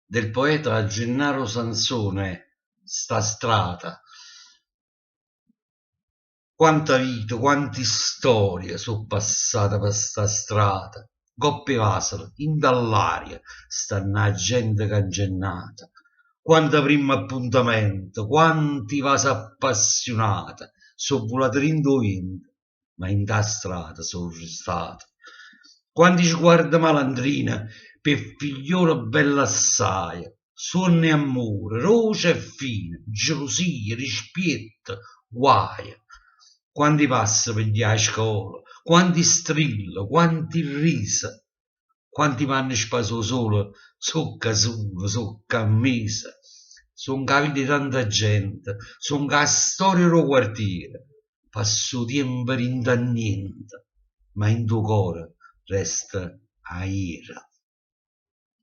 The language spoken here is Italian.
del poeta Gennaro Sansone, sta strada. Quanta vita, quante storie sono passate per sta strada. Coppe vasere, in dall'aria, stanno la gente cancennata. Quanta primo appuntamento, quanti vasi appassionata, sono volati rindovinto, ma in da strada sono restati. Quanti sguardi malandrina per figliolo bella assai, sonno e amore, roce e fine, gelosia, rispetto, guai. Quanti passi per gli a scuola, quanti strilli, quanti risa, quanti vanno spaso solo, socca solo, socca mese. Son capi di tanta gente, son ca storia del quartiere. Passo tempo in da niente, ma in tuo cuore resta a ira.